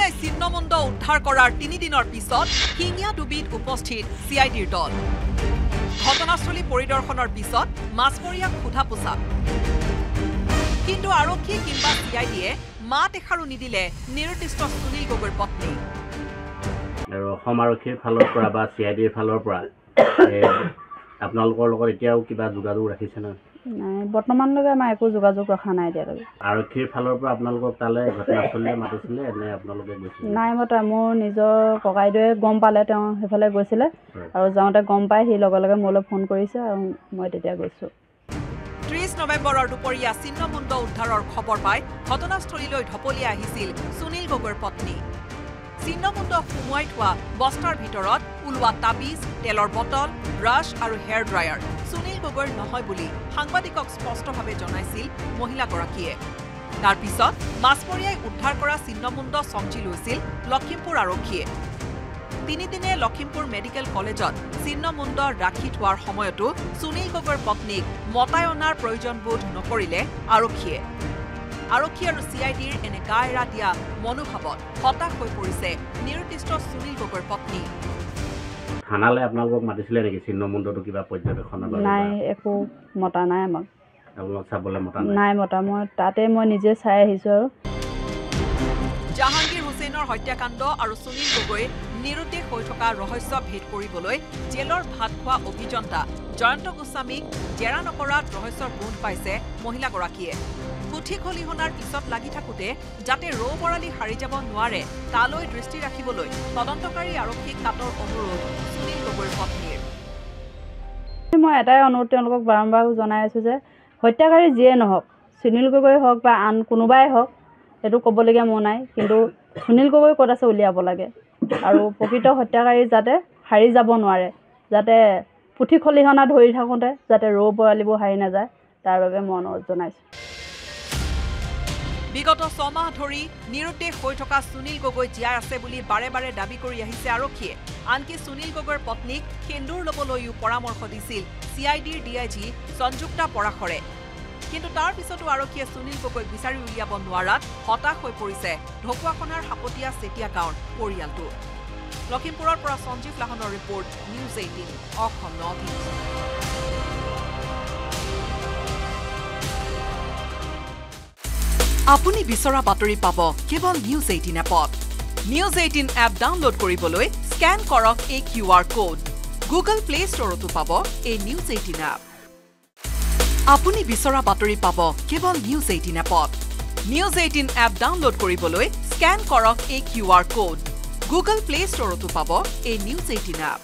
মাছমৰীয়াই চিহ্নমুণ্ড উদ্ধাৰ কৰাৰ 3 দিনৰ পিছত শিঙিয়া ডুবিত উপস্থিত CIDৰ দল। ঘটনাস্থলী পৰিদৰ্শনৰ পিছত মাছমৰীয়াক সোধা পোছা। কিন্তু আৰক্ষী কিংবা CIDয়ে মাত এষাৰো নিদিলে নিৰুদ্দিষ্ট সুনীল গগৈৰ পত্নী। আৰু অসম আৰক্ষীৰ ফালৰ পৰা বা CIDৰ ফালৰ পৰা আপোনালোকৰ লগত এতিয়াও কিবা যোগাযোগ ৰাখিছে না? নাই, বৰ্তমানলৈকে আমাৰ একো যোগাযোগ ৰখা নাই এতিয়ালৈকে। আৰক্ষীৰ ফালৰ পৰা আপোনালোকক তালৈ ঘটনাস্থলীলৈ মাতিছিলে নে আপোনালোকে গৈছিলে? নাই মতা, মোৰ নিজৰ ককাইদেৱে গম পালে, তেওঁ সেইফালে গৈছিলে আৰু যাওঁতে গম পাই সি লগে লগে মোলৈ ফোন কৰিছে আৰু মই তেতিয়া গৈছোঁ। 30 নৱেম্বৰৰ দুপৰীয়া চিহ্নমুণ্ড উদ্ধাৰৰ খবৰ পাই ঘটনাস্থলীলৈ ঢপলিয়াই আহিছিল সুনীল গগৈৰ পত্নী। চিহ্নমুণ্ড সুমুৱাই থোৱা বস্তাৰ ভিতৰত ওলোৱা তাবিজ, তেলৰ বটল, ব্ৰাছ আৰু হেয়াৰ ড্ৰায়াৰ সুনীল গগৈৰ নহয় বুলি সাংবাদিকক স্পষ্টভাৱে জনাইছিল মহিলাগৰাকীয়ে। তাৰ পিছত মাছমৰীয়াই উদ্ধাৰ কৰা চিহ্নমুণ্ড চম্জি লৈছিল লখিমপুৰ আৰক্ষীয়ে। 3 দিনে লখিমপুৰ মেডিকেল কলেজত চিহ্নমুণ্ড ৰাখি থোৱাৰ সময়তো সুনীল গগৈৰ পত্নীক মতাই অনাৰ প্ৰয়োজন বোধ নকৰিলে আৰক্ষীয়ে। আৰক্ষী আৰু CIDৰ এনে গা এৰা দিয়া মনোভাৱত হতাশ হৈ পৰিছে নিৰুদ্দিষ্ট সুনীল গগৈৰ পত্নী। থানালৈ আপোনালোকক মাতিছিলে নেকি চিহ্নমুণ্ডটো কিবা পৰ্যবেক্ষণৰ বাবে? নাই, একো মতা নাই আমাক। আপোনালোক চাবলৈ মতা নাই মতা, মই নিজে চাই আহিছোঁ। আৰু জাহাংগীৰ হুছেইনৰ হত্যাকাণ্ড আৰু সুনীল গগৈ নিৰুদ্দেশ হৈ থকা ৰহস্য ভেদ কৰিবলৈ জেলৰ ভাত খোৱা অভিযন্তা জয়ন্ত গোস্বামীক জেৰা নকৰাত ৰহস্যৰ গোন্ধ পাইছে মহিলাগৰাকীয়ে। পুথি খলিহনাৰ পিছত লাগি থাকোঁতে যাতে ৰৌ বৰালি সাৰি যাব নোৱাৰে তালৈ দৃষ্টি ৰাখিবলৈ তদন্তকাৰী আৰক্ষীক কাটৰ অনুৰোধ সুনীল গগৈৰ পত্নীৰ। মই এটাই অনুৰোধ তেওঁলোকক বাৰম্বাৰ জনাই আছোঁ যে হত্যাকাৰী যিয়ে নহওক, সুনীল গগৈ হওক বা আন কোনোবাই হওক, সেইটো ক'বলগীয়া মোৰ নাই, কিন্তু সুনীল গগৈ ক'ত আছে উলিয়াব লাগে আৰু প্ৰকৃত হত্যাকাৰী যাতে সাৰি যাব নোৱাৰে, যাতে পুথি খলিহনা ধৰি থাকোঁতে যাতে ৰৌ বৰালিবোৰ সাৰি নাযায়, তাৰ বাবে মই অনুৰোধ জনাইছোঁ। বিগত 6 মাহ ধৰি নিৰুদ্দেশ হৈ থকা সুনীল গগৈ জীয়াই আছে বুলি বাৰে বাৰে দাবী কৰি আহিছে আৰক্ষীয়ে। আনকি সুনীল গগৈৰ পত্নীক সেন্দুৰ ল'বলৈও পৰামৰ্শ দিছিল CIDৰ DIG সঞ্জুক্তা পৰাশৰে। কিন্তু তাৰ পিছতো আৰক্ষীয়ে সুনীল গগৈক বিচাৰি উলিয়াব নোৱাৰাত হতাশ হৈ পৰিছে ঢকুৱাখনাৰ সাপতীয়া চেতিয়া গাঁৱৰ পৰিয়ালটো। লখিমপুৰৰ পৰা সঞ্জীৱ লাহনৰ report, news 18 Assam North East. আপুনি বিচৰা বাতৰি পাব কেৱল নিউজ 18 এপত। নিউজ 18 এপ ডাউনলোড কৰিবলৈ স্কেন কৰক এই QR কোড। গুগল প্লে ষ্টৰতো পাব এই নিউজ 18 এপ। আপুনি বিচৰা বাতৰি পাব কেৱল নিউজ 18 এপত। নিউজ 18 এপ ডাউনলোড কৰিবলৈ স্কেন কৰক এই QR কোড। গুগল প্লে ষ্টৰতো পাব এই নিউজ 18 এপ।